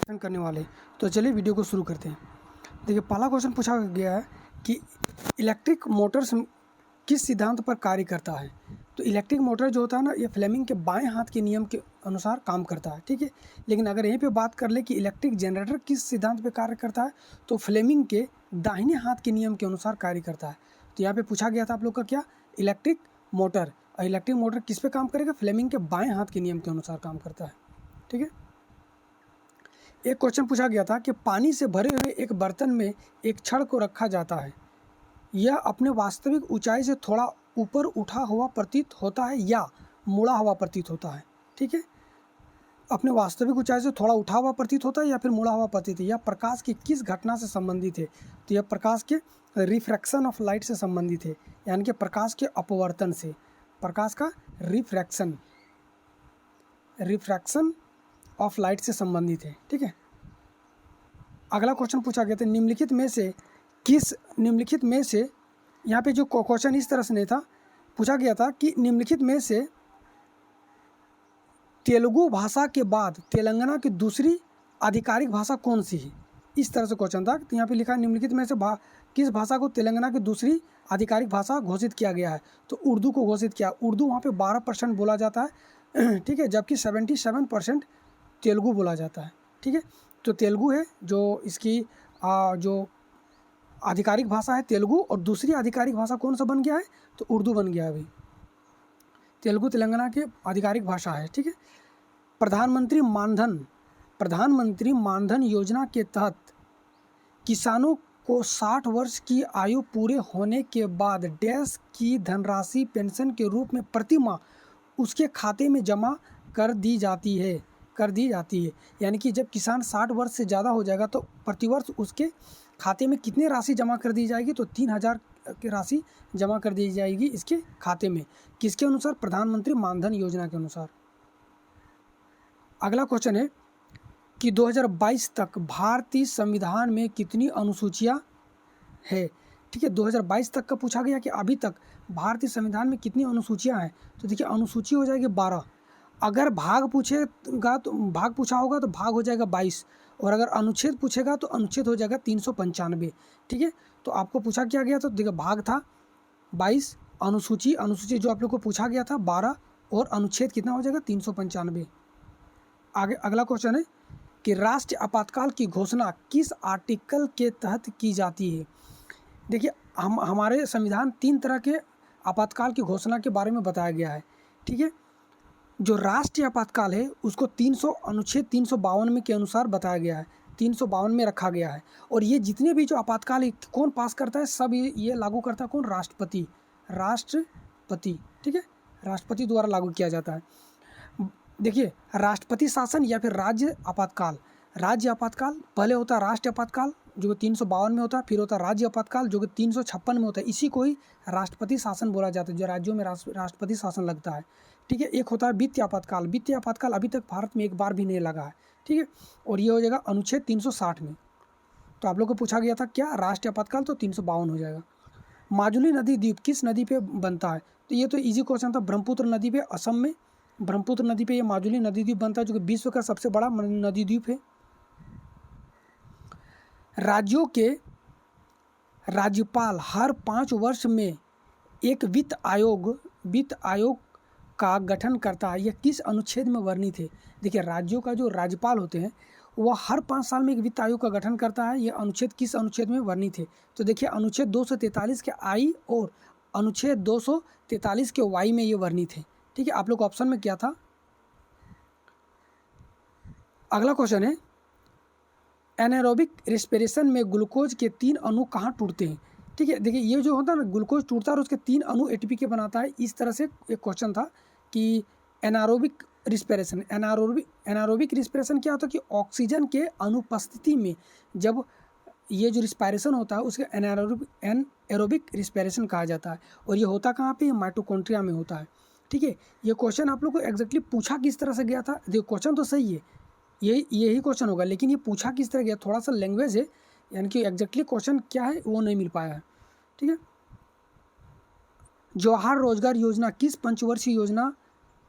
करने वाले। तो चलिए वीडियो को शुरू करते हैं। देखिए, पहला क्वेश्चन पूछा गया है कि इलेक्ट्रिक मोटर्स किस सिद्धांत पर कार्य करता है। तो इलेक्ट्रिक मोटर जो होता है ना, ये फ्लेमिंग के बाएं हाथ के नियम के अनुसार काम करता है, ठीक है। लेकिन अगर यहीं पे बात कर ले कि इलेक्ट्रिक जनरेटर किस सिद्धांत पर कार्य करता है, तो फ्लेमिंग के दाहिने हाथ के नियम के अनुसार कार्य करता है। तो यहाँ पे पूछा गया था आप लोग का क्या, इलेक्ट्रिक मोटर। और इलेक्ट्रिक मोटर किस पे काम करेगा, फ्लेमिंग के बाएं हाथ के नियम के अनुसार काम करता है, ठीक है। एक क्वेश्चन पूछा गया था कि पानी से भरे हुए एक बर्तन में एक छड़ को रखा जाता है, यह अपने वास्तविक ऊंचाई से थोड़ा ऊपर उठा हुआ प्रतीत होता है या मुड़ा हुआ प्रतीत होता है, ठीक है। अपने वास्तविक ऊंचाई से थोड़ा उठा हुआ प्रतीत होता है या फिर मुड़ा हुआ प्रतीत है। यह प्रकाश की किस घटना से संबंधित है, तो यह प्रकाश के रिफ्रैक्शन ऑफ लाइट से संबंधित है, यानी कि प्रकाश के अपवर्तन से, प्रकाश का रिफ्रैक्शन ऑफ लाइट से संबंधित है, ठीक है। अगला क्वेश्चन पूछा गया था निम्नलिखित में से यहाँ पे जो क्वेश्चन इस तरह से नहीं था, पूछा गया था कि निम्नलिखित में से तेलुगु भाषा के बाद तेलंगाना की दूसरी आधिकारिक भाषा कौन सी है, इस तरह से क्वेश्चन था। तो यहाँ पे लिखा है निम्नलिखित में से किस भाषा को तेलंगाना की दूसरी आधिकारिक भाषा घोषित किया गया है। तो उर्दू को घोषित किया। उर्दू वहाँ पे 12% बोला जाता है, ठीक है, जबकि 77% तेलुगु बोला जाता है, ठीक है। तो तेलुगु है जो इसकी जो आधिकारिक भाषा है तेलुगु, और दूसरी आधिकारिक भाषा कौन सा बन गया है, तो उर्दू बन गया है अभी। तेलुगु तेलंगाना की आधिकारिक भाषा है, ठीक है। प्रधानमंत्री मानधन योजना के तहत किसानों को 60 वर्ष की आयु पूरे होने के बाद डैश की धनराशि पेंशन के रूप में प्रति माह उसके खाते में जमा कर दी जाती है। यानी कि जब किसान 60 वर्ष से ज़्यादा हो जाएगा तो प्रतिवर्ष उसके खाते में कितनी राशि जमा कर दी जाएगी, तो 3000 की राशि जमा कर दी जाएगी इसके खाते में। किसके अनुसार, प्रधानमंत्री मानधन योजना के अनुसार। अगला क्वेश्चन है कि 2022 तक भारतीय संविधान में कितनी अनुसूचियां है, ठीक है। 2022 तक का पूछा गया कि अभी तक भारतीय संविधान में कितनी अनुसूचियां हैं। तो देखिए, अनुसूची हो जाएगी 12। अगर भाग पूछा होगा तो भाग हो जाएगा 22, और अगर अनुच्छेद पूछेगा तो अनुच्छेद हो जाएगा 395, ठीक है। तो आपको पूछा क्या गया था, तो देखिए भाग था 22, अनुसूची जो आप लोग को पूछा गया था 12, और अनुच्छेद कितना हो जाएगा 395। आगे अगला क्वेश्चन है कि राष्ट्रीय आपातकाल की घोषणा किस आर्टिकल के तहत की जाती है। देखिए, हमारे संविधान 3 तरह के आपातकाल की घोषणा के बारे में बताया गया है, ठीक है। जो राष्ट्रीय आपातकाल है उसको अनुच्छेद 352 में के अनुसार बताया गया है, 352 में रखा गया है। और ये जितने भी जो आपातकाल है कौन पास करता है, सब ये लागू करता है कौन, राष्ट्रपति, ठीक है, राष्ट्रपति द्वारा लागू किया जाता है। देखिए, राष्ट्रपति शासन या फिर राज्य आपातकाल पहले होता है राष्ट्रीय आपातकाल जो 352 में होता है, फिर होता है राज्य आपातकाल जो कि 356 में होता है। इसी को ही राष्ट्रपति शासन बोला जाता है, जो राज्यों में राष्ट्रपति शासन लगता है, ठीक है। एक होता है वित्तीय आपातकाल अभी तक भारत में एक बार भी नहीं लगा है, ठीक है। और ये हो जाएगा अनुच्छेद 360 में। तो आप लोग को पूछा गया था क्या, राष्ट्रीय आपातकाल, तो 352 हो जाएगा। माजुली नदी द्वीप किस नदी पे बनता है, तो ये तो इजी क्वेश्चन था, ब्रह्मपुत्र नदी पे, असम में ब्रह्मपुत्र नदी पे ये माजुली नदी द्वीप बनता है, जो कि विश्व का सबसे बड़ा नदी द्वीप है। राज्यों के राज्यपाल हर 5 वर्ष में एक वित्त आयोग का गठन करता है, यह किस अनुच्छेद में वर्णित है। देखिए, राज्यों का जो राज्यपाल होते हैं वह हर 5 साल में एक वित्त आयोग का गठन करता है, यह अनुच्छेद किस अनुच्छेद में वर्णित है। तो देखिए, अनुच्छेद 243 के आई और अनुच्छेद 243 के वाई में ये वर्णित है, ठीक है। आप लोग ऑप्शन में क्या था। अगला क्वेश्चन है एनारोबिक रेस्पिरेशन में ग्लूकोज के 3 अणु कहाँ टूटते हैं, ठीक है। देखिए, ये जो होता है ना, ग्लूकोज टूटता है और उसके 3 अणु एटीपी के बनाता है। इस तरह से एक क्वेश्चन था कि एनारोबिक रिस्पिरेशन क्या होता है कि ऑक्सीजन के अनुपस्थिति में जब ये जो रिस्पायरेशन होता है उसके एनारोबिक रिस्पिरेशन कहा जाता है। और ये होता कहाँ पे, माइटोकॉन्ड्रिया में होता है, ठीक है। ये क्वेश्चन आप लोग को एग्जैक्टली पूछा किस तरह से गया था, देखो क्वेश्चन तो सही है, यही क्वेश्चन होगा, लेकिन ये पूछा किस तरह गया, थोड़ा सा लैंग्वेज है, यानी कि एग्जैक्टली क्वेश्चन क्या है वो नहीं मिल पाया है, ठीक है। जवाहर रोजगार योजना किस पंचवर्षीय योजना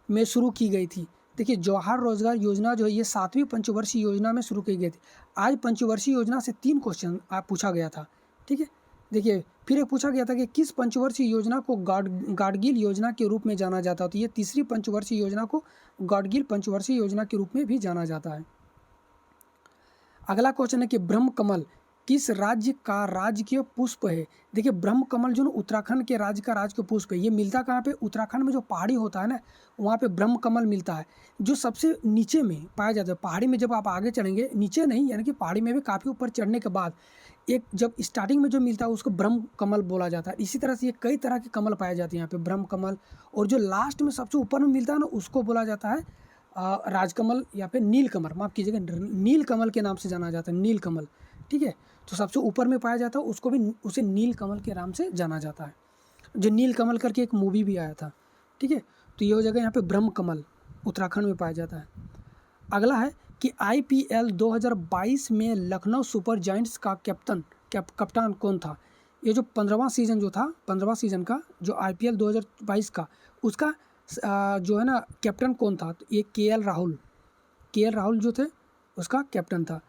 में शुरू की गई थी, देखिए जवाहर रोजगार योजना जो है ये 7वीं पंचवर्षीय योजना में शुरू की गई थी। आज पंचवर्षीय योजना से 3 क्वेश्चन पूछा गया था, ठीक है। देखिए फिर एक पूछा गया था कि किस पंचवर्षीय योजना को गाडगिल योजना के रूप में जाना जाता है, तो ये तीसरी पंचवर्षीय योजना को गाडगिल पंचवर्षीय योजना के रूप में भी जाना जाता है। अगला क्वेश्चन है कि ब्रह्म कमल किस राज्य का राजकीय पुष्प है। देखिए ब्रह्म कमल जो उत्तराखंड के राज्य का राजकीय पुष्प है। ये मिलता कहाँ पे, उत्तराखंड में जो पहाड़ी होता है ना वहाँ पे ब्रह्म कमल मिलता है, जो सबसे नीचे में पाया जाता है। पहाड़ी में जब आप आगे चढ़ेंगे, नीचे नहीं यानी कि पहाड़ी में भी काफ़ी ऊपर चढ़ने के बाद एक जब स्टार्टिंग में जो मिलता है उसको ब्रह्म कमल बोला जाता है। इसी तरह से ये कई तरह के कमल पाए जाते हैं यहाँ पे, ब्रह्म कमल। और जो लास्ट में सबसे ऊपर में मिलता है ना उसको बोला जाता है राजकमल या फिर नील कमल, माफ़ कीजिएगा, नील कमल के नाम से जाना जाता है, नील कमल, ठीक है। तो सबसे ऊपर में पाया जाता है उसको भी उसे नील कमल के नाम से जाना जाता है, जो नील कमल करके एक मूवी भी आया था, ठीक है। तो ये हो जाएगा यहाँ पे ब्रह्म कमल उत्तराखंड में पाया जाता है। अगला है कि IPL 2022 में लखनऊ सुपर जायंट्स का कप्तान कौन था। ये जो 15वां सीज़न जो था, 15वां सीज़न का जो IPL 2022 का उसका जो है ना कैप्टन कौन था, तो ये KL राहुल जो थे उसका कैप्टन था,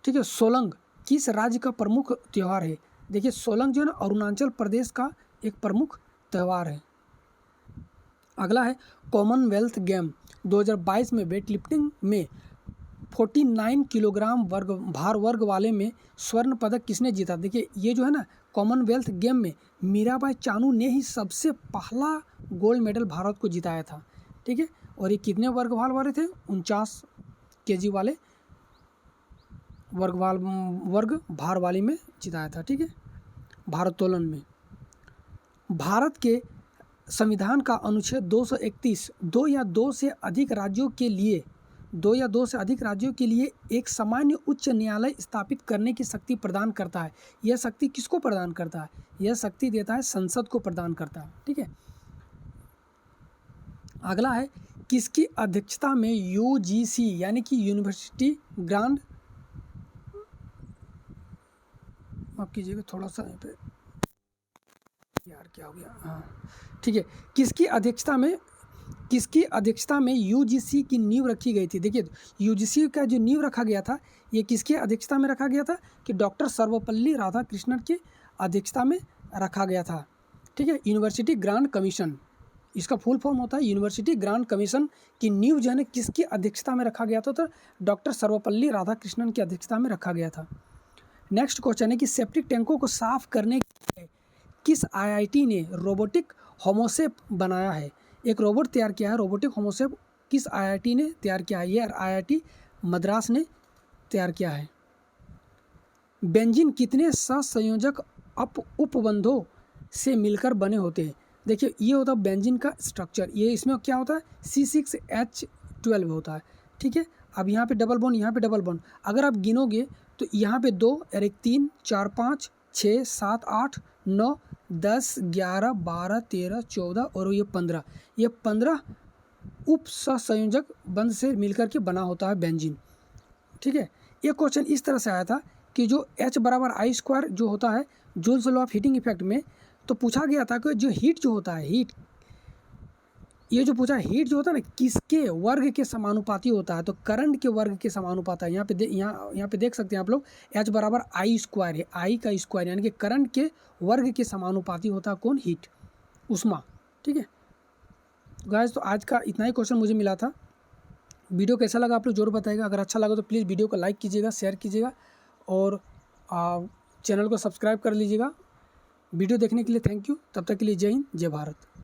ठीक है। सोलंग किस राज्य का प्रमुख त्यौहार है। देखिए सोलंग जो है ना अरुणाचल प्रदेश का एक प्रमुख त्यौहार है। अगला है कॉमनवेल्थ गेम 2022 में वेटलिफ्टिंग में 49 किलोग्राम भार वर्ग वाले में स्वर्ण पदक किसने जीता। देखिए ये जो है ना कॉमनवेल्थ गेम में मीराबाई चानू ने ही सबसे पहला गोल्ड मेडल भारत को जिताया था, ठीक है। और ये कितने वर्ग वाले थे, 49 kg वाले वर्ग भार वाली में जिताया था, ठीक है, भारोत्तोलन में। भारत के संविधान का अनुच्छेद 231 दो या दो से अधिक राज्यों के लिए एक सामान्य उच्च न्यायालय स्थापित करने की शक्ति प्रदान करता है। यह शक्ति किसको प्रदान करता है, यह शक्ति देता है संसद को प्रदान करता है, ठीक है। अगला है किसकी अध्यक्षता में UGC यानी कि यूनिवर्सिटी ग्रांड, माफ कीजिएगा थोड़ा सा यहाँ पे यार क्या हो गया, हाँ ठीक है, किसकी अध्यक्षता में UGC की नींव रखी गई थी। देखिए UGC का जो नींव रखा गया था ये किसकी अध्यक्षता में रखा गया था, कि डॉक्टर सर्वपल्ली राधाकृष्णन की अध्यक्षता में रखा गया था, ठीक है। यूनिवर्सिटी ग्रांड कमीशन इसका फुल फॉर्म होता है, यूनिवर्सिटी ग्रांड कमीशन की नींव जो है किसकी अध्यक्षता में रखा गया था, तो डॉक्टर सर्वपल्ली राधाकृष्णन की अध्यक्षता में रखा गया था। नेक्स्ट क्वेश्चन है कि सेप्टिक टैंकों को साफ करने के लिए किस IIT ने रोबोटिक होमोसेप बनाया है। एक रोबोट तैयार किया है, रोबोटिक होमोसेप किस IIT ने तैयार किया है, ये IIT मद्रास ने तैयार किया है। बेंजीन कितने सहसंयोजक उपबंधों से मिलकर बने होते हैं। देखिए ये होता है बेंजीन का स्ट्रक्चर, ये इसमें क्या होता है C6H12 होता है, ठीक है। अब यहाँ पे डबल बॉन्ड, यहाँ पे डबल बॉन्ड, अगर आप गिनोगे तो यहाँ पे 2 और 1 3 4 5 6 7 8 9 10 11 12 13 14 और ये 15, ये 15 उप सहसंयोजक बंध से मिलकर के बना होता है बेंजीन, ठीक है। ये क्वेश्चन इस तरह से आया था कि जो H बराबर I² जो होता है joules law of heating effect में, तो पूछा गया था कि जो हीट जो होता है, हीट ये जो पूछा हीट जो होता है ना किसके वर्ग के समानुपाती होता है, तो करंट के वर्ग के समानुपाती है। यहाँ पे देख सकते हैं आप लोग H बराबर I² है, I का स्क्वायर यानी कि करंट के वर्ग के समानुपाती होता है कौन, हीट, उष्मा, ठीक है। गाइस तो आज का इतना ही क्वेश्चन मुझे मिला था। वीडियो कैसा लगा आप लोग जरूर बताइएगा, अगर अच्छा लगा तो प्लीज़ वीडियो को लाइक कीजिएगा, शेयर कीजिएगा और चैनल को सब्सक्राइब कर लीजिएगा। वीडियो देखने के लिए थैंक यू, तब तक के लिए जय हिंद जय भारत।